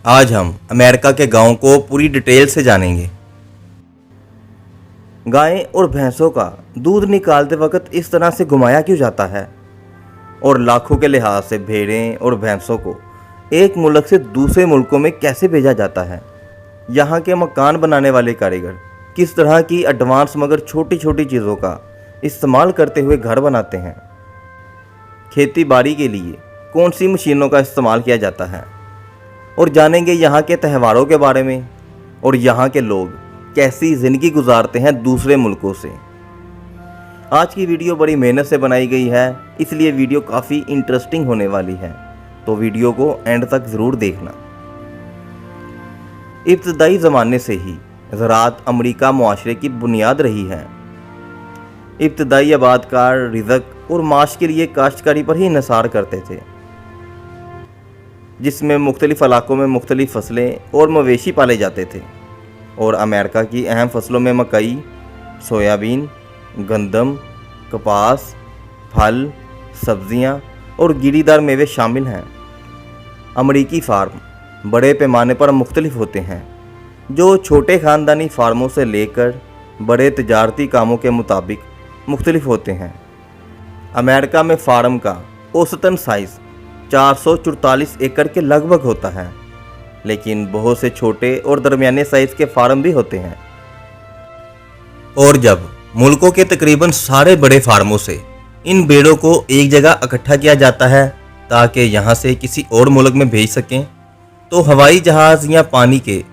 आज हम अमेरिका के गांव को पूरी डिटेल से जानेंगे। गायें और भैंसों का दूध निकालते वक्त इस तरह से घुमाया क्यों जाता है और लाखों के लिहाज से भेड़ें और भैंसों को एक मुल्क से दूसरे मुल्कों में कैसे भेजा जाता है। यहाँ के मकान बनाने वाले कारीगर किस तरह की एडवांस मगर छोटी छोटी चीज़ों का इस्तेमाल करते हुए घर बनाते हैं। खेती बाड़ी के लिए कौन सी मशीनों का इस्तेमाल किया जाता है और जानेंगे यहाँ के त्योहारों के बारे में और यहाँ के लोग कैसी ज़िंदगी गुजारते हैं दूसरे मुल्कों से। आज की वीडियो बड़ी मेहनत से बनाई गई है, इसलिए वीडियो काफ़ी इंटरेस्टिंग होने वाली है, तो वीडियो को एंड तक ज़रूर देखना। इब्तदाई ज़माने से ही ज़राअत अमरीका मुआशरे की बुनियाद रही है। इब्तदाई आबादकार रिज़्क और माश के लिए काश्तकारी पर ही इन्हिसार करते थे, जिसमें मुख्तलिफ इलाकों में मुख्तलिफ फसलें और मवेशी पाले जाते थे। और अमेरिका की अहम फसलों में मकई, सोयाबीन, गंदम, कपास, फल, सब्जियां और गिरीदार मेवे शामिल हैं। अमरीकी फार्म बड़े पैमाने पर मुख्तलिफ होते हैं, जो छोटे ख़ानदानी फार्मों से लेकर बड़े तजारती कामों के मुताबिक मुख्तलिफ होते हैं। अमेरिका में फार्म का औसतन साइज़ 444 एकड़ के लगभग होता है, लेकिन बहुत से छोटे और दरमियाने साइज़ के फार्म भी होते हैं। और जब मुल्कों के तकरीबन सारे बड़े फार्मों से इन भेड़ों को एक जगह इकट्ठा किया जाता है ताकि यहाँ से किसी और मुल्क में भेज सकें, तो हवाई जहाज़ या पानी के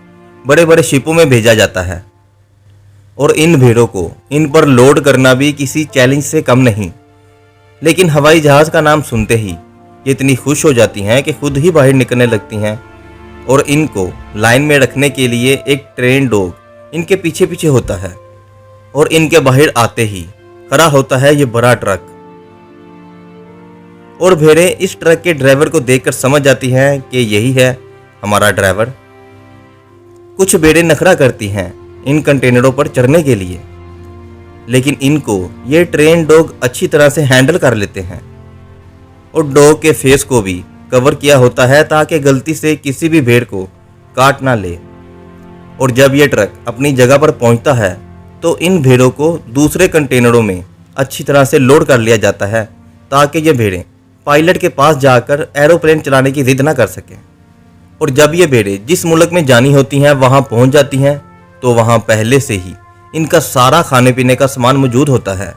बड़े बड़े शिपों में भेजा जाता है। और इन भेड़ों को इन पर लोड करना भी किसी चैलेंज से कम नहीं। लेकिन हवाई जहाज़ का नाम सुनते ही ये इतनी खुश हो जाती हैं कि खुद ही बाहर निकलने लगती हैं। और इनको लाइन में रखने के लिए एक ट्रेन डॉग इनके पीछे पीछे होता है और इनके बाहर आते ही खड़ा होता है ये बड़ा ट्रक। और भेड़ें इस ट्रक के ड्राइवर को देखकर समझ जाती हैं कि यही है हमारा ड्राइवर। कुछ भेड़ें नखरा करती हैं इन कंटेनरों पर चढ़ने के लिए, लेकिन इनको ये ट्रेन डॉग अच्छी तरह से हैंडल कर लेते हैं। और डॉग के फेस को भी कवर किया होता है ताकि गलती से किसी भी भेड़ को काट ना ले। और जब ये ट्रक अपनी जगह पर पहुंचता है तो इन भेड़ों को दूसरे कंटेनरों में अच्छी तरह से लोड कर लिया जाता है ताकि ये भेड़ें पायलट के पास जाकर एरोप्लेन चलाने की जिद ना कर सकें। और जब ये भेड़ें जिस मुल्क में जानी होती हैं वहाँ पहुँच जाती हैं तो वहाँ पहले से ही इनका सारा खाने पीने का सामान मौजूद होता है।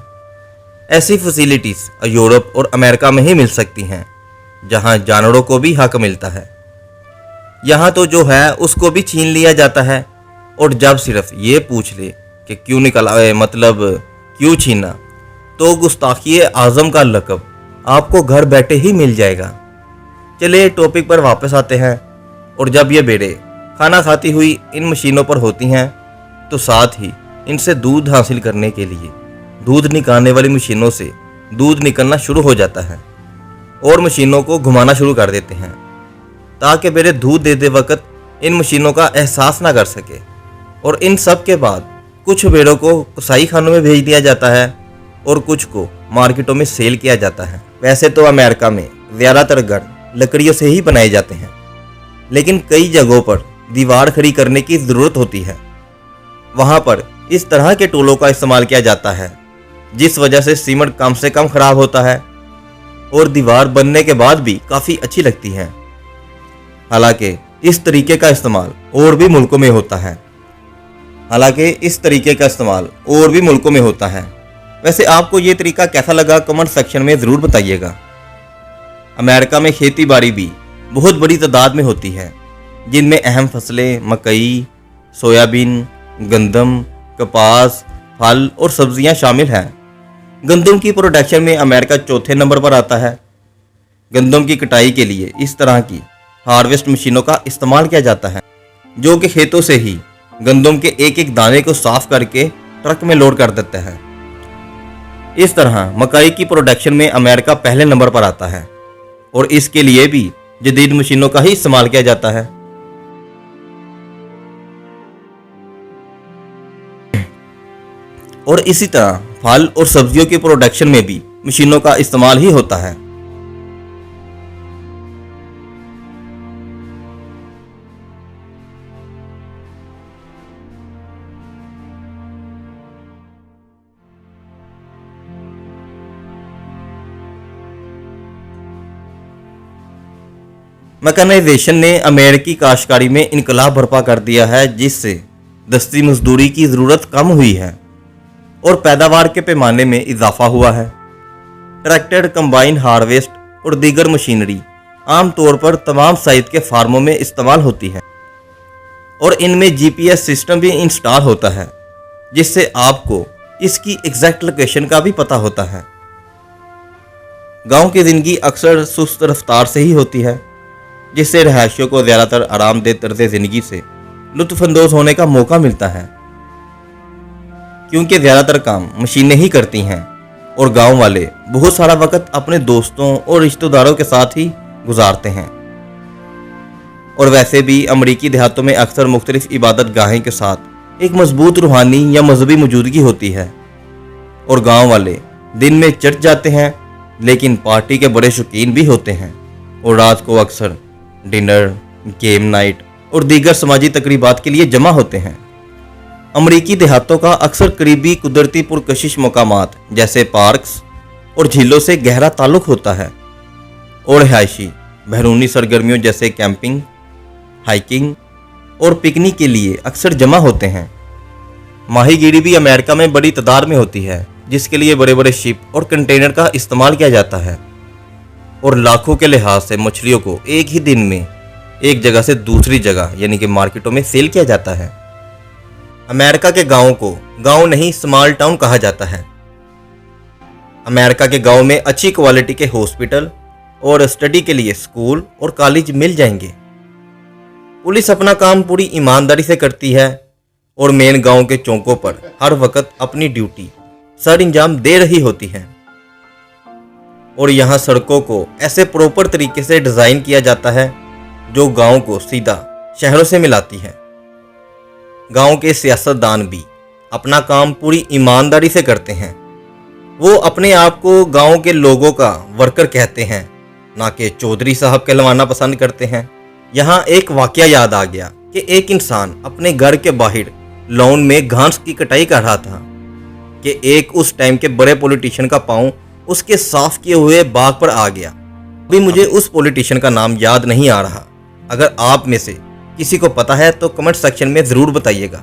ऐसी फैसिलिटीज़ यूरोप और अमेरिका में ही मिल सकती हैं, जहाँ जानवरों को भी हक मिलता है। यहाँ तो जो है उसको भी छीन लिया जाता है। और जब सिर्फ ये पूछ ले कि क्यों निकला है, मतलब क्यों छीना, तो गुस्ताखी आज़म का लक़ब आपको घर बैठे ही मिल जाएगा। चलिए टॉपिक पर वापस आते हैं। और जब ये भेड़ें खाना खाती हुई इन मशीनों पर होती हैं तो साथ ही इनसे दूध हासिल करने के लिए दूध निकालने वाली मशीनों से दूध निकलना शुरू हो जाता है और मशीनों को घुमाना शुरू कर देते हैं ताकि भेड़ें दूध देते वक्त इन मशीनों का एहसास ना कर सके। और इन सब के बाद कुछ भेड़ों को कसाई खानों में भेज दिया जाता है और कुछ को मार्केटों में सेल किया जाता है। वैसे तो अमेरिका में ज़्यादातर घर लकड़ियों से ही बनाए जाते हैं, लेकिन कई जगहों पर दीवार खड़ी करने की ज़रूरत होती है। वहाँ पर इस तरह के टूलों का इस्तेमाल किया जाता है, जिस वजह से सीमेंट कम से कम ख़राब होता है और दीवार बनने के बाद भी काफ़ी अच्छी लगती है। हालांकि इस तरीके का इस्तेमाल और भी मुल्कों में होता है। वैसे आपको ये तरीका कैसा लगा, कमेंट सेक्शन में ज़रूर बताइएगा। अमेरिका में खेती बाड़ी भी बहुत बड़ी तादाद में होती है, जिनमें अहम फसलें मकई, सोयाबीन, गंदम, कपास, फल और सब्जियां शामिल हैं। गंदम की प्रोडक्शन में अमेरिका चौथे नंबर पर आता है। गंदम की कटाई के लिए इस तरह की हार्वेस्ट मशीनों का इस्तेमाल किया जाता है, जो कि खेतों से ही गंदम के एक एक दाने को साफ करके ट्रक में लोड कर देते हैं। इस तरह मकई की प्रोडक्शन में अमेरिका पहले नंबर पर आता है और इसके लिए भी जदीद मशीनों का ही इस्तेमाल किया जाता है। और इसी तरह फल और सब्जियों की प्रोडक्शन में भी मशीनों का इस्तेमाल ही होता है। मैकेनाइजेशन ने अमेरिकी काश्तकारी में इनकलाब बर्पा कर दिया है, जिससे दस्ती मजदूरी की ज़रूरत कम हुई है और पैदावार के पैमाने में इजाफा हुआ है। ट्रैक्टर, कंबाइन हार्वेस्ट और दीगर मशीनरी आमतौर पर तमाम साइज के फार्मों में इस्तेमाल होती है और इनमें जीपीएस सिस्टम भी इंस्टॉल होता है, जिससे आपको इसकी एग्जैक्ट लोकेशन का भी पता होता है। गांव की ज़िंदगी अक्सर सुस्त रफ्तार से ही होती है, जिससे रहायशियों को ज़्यादातर आरामदेह तर्ज ज़िंदगी से लुत्फ़अंदोज़ होने का मौका मिलता है, क्योंकि ज़्यादातर काम मशीनें ही करती हैं और गांव वाले बहुत सारा वक्त अपने दोस्तों और रिश्तेदारों के साथ ही गुजारते हैं। और वैसे भी अमरीकी देहातों में अक्सर मुख्तलिफ इबादत गाहें के साथ एक मजबूत रूहानी या मजहबी मौजूदगी होती है और गांव वाले दिन में चर्च जाते हैं, लेकिन पार्टी के बड़े शौकीन भी होते हैं और रात को अक्सर डिनर, गेम नाइट और दीगर समाजी तकरीबात के लिए जमा होते हैं। अमरीकी देहातों का अक्सर करीबी कुदरती पुरकशिश मकामात जैसे पार्क्स और झीलों से गहरा ताल्लुक होता है और रिहायशी बैरूनी सरगर्मियों जैसे कैंपिंग, हाइकिंग और पिकनिक के लिए अक्सर जमा होते हैं। माहीगीरी भी अमेरिका में बड़ी तादाद में होती है, जिसके लिए बड़े बड़े शिप और कंटेनर का इस्तेमाल किया जाता है और लाखों के लिहाज से मछलियों को एक ही दिन में एक जगह से दूसरी जगह यानी कि मार्केटों में सेल किया जाता है। अमेरिका के गांवों को गांव नहीं स्मॉल टाउन कहा जाता है। अमेरिका के गांव में अच्छी क्वालिटी के हॉस्पिटल और स्टडी के लिए स्कूल और कॉलेज मिल जाएंगे। पुलिस अपना काम पूरी ईमानदारी से करती है और मेन गांव के चौकों पर हर वक्त अपनी ड्यूटी सर अंजाम दे रही होती है और यहाँ सड़कों को ऐसे प्रॉपर तरीके से डिज़ाइन किया जाता है जो गांव को सीधा शहरों से मिलाती है। गांव के सियासतदान भी अपना काम पूरी ईमानदारी से करते हैं। वो अपने आप को गांव के लोगों का वर्कर कहते हैं, ना कि चौधरी साहब कहलवाना पसंद करते हैं। यहाँ एक वाकया याद आ गया कि एक इंसान अपने घर के बाहर लॉन में घास की कटाई कर रहा था कि एक उस टाइम के बड़े पॉलिटिशियन का पांव उसके साफ किए हुए बाग पर आ गया। अभी मुझे उस पॉलिटिशियन का नाम याद नहीं आ रहा। अगर आप में से किसी को पता है तो कमेंट सेक्शन में ज़रूर बताइएगा।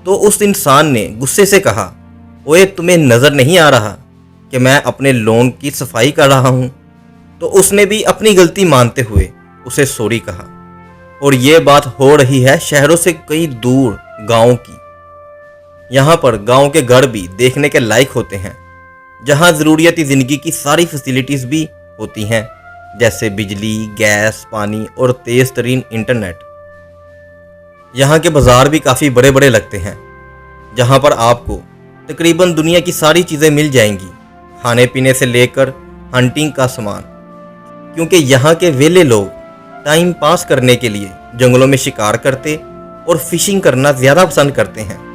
तो उस इंसान ने गुस्से से कहा, ओए तुम्हें नज़र नहीं आ रहा कि मैं अपने लॉन की सफाई कर रहा हूँ? तो उसने भी अपनी गलती मानते हुए उसे सॉरी कहा। और ये बात हो रही है शहरों से कई दूर गाँव की। यहाँ पर गाँव के घर भी देखने के लायक होते हैं, जहाँ ज़रूरियाती ज़िंदगी की सारी फैसिलिटीज़ भी होती हैं, जैसे बिजली, गैस, पानी और तेज़ तरीन इंटरनेट। यहाँ के बाज़ार भी काफ़ी बड़े बड़े लगते हैं, जहाँ पर आपको तकरीबन दुनिया की सारी चीज़ें मिल जाएंगी, खाने पीने से लेकर हंटिंग का सामान, क्योंकि यहाँ के वेले लोग टाइम पास करने के लिए जंगलों में शिकार करते और फिशिंग करना ज़्यादा पसंद करते हैं।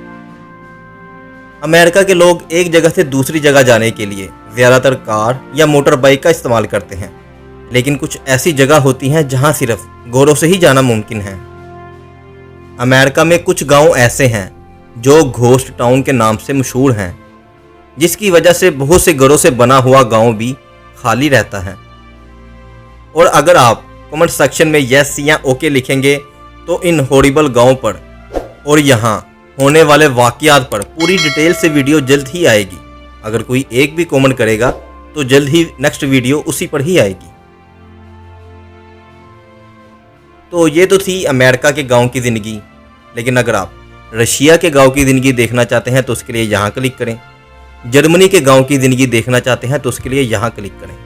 अमेरिका के लोग एक जगह से दूसरी जगह जाने के लिए ज़्यादातर कार या मोटर बाइक का इस्तेमाल करते हैं, लेकिन कुछ ऐसी जगह होती हैं जहां सिर्फ घोड़ों से ही जाना मुमकिन है। अमेरिका में कुछ गांव ऐसे हैं जो घोस्ट टाउन के नाम से मशहूर हैं, जिसकी वजह से बहुत से घरों से बना हुआ गांव भी खाली रहता है। और अगर आप कमेंट सेक्शन में यस या ओके लिखेंगे तो इन हॉरिबल गांव पर और यहाँ होने वाले वाकयात पर पूरी डिटेल से वीडियो जल्द ही आएगी। अगर कोई एक भी कमेंट करेगा तो जल्द ही नेक्स्ट वीडियो उसी पर ही आएगी। तो ये तो थी अमेरिका के गांव की ज़िंदगी, लेकिन अगर आप रशिया के गांव की ज़िंदगी देखना चाहते हैं तो उसके लिए यहाँ क्लिक करें। जर्मनी के गांव की ज़िंदगी देखना चाहते हैं तो उसके लिए यहाँ क्लिक करें।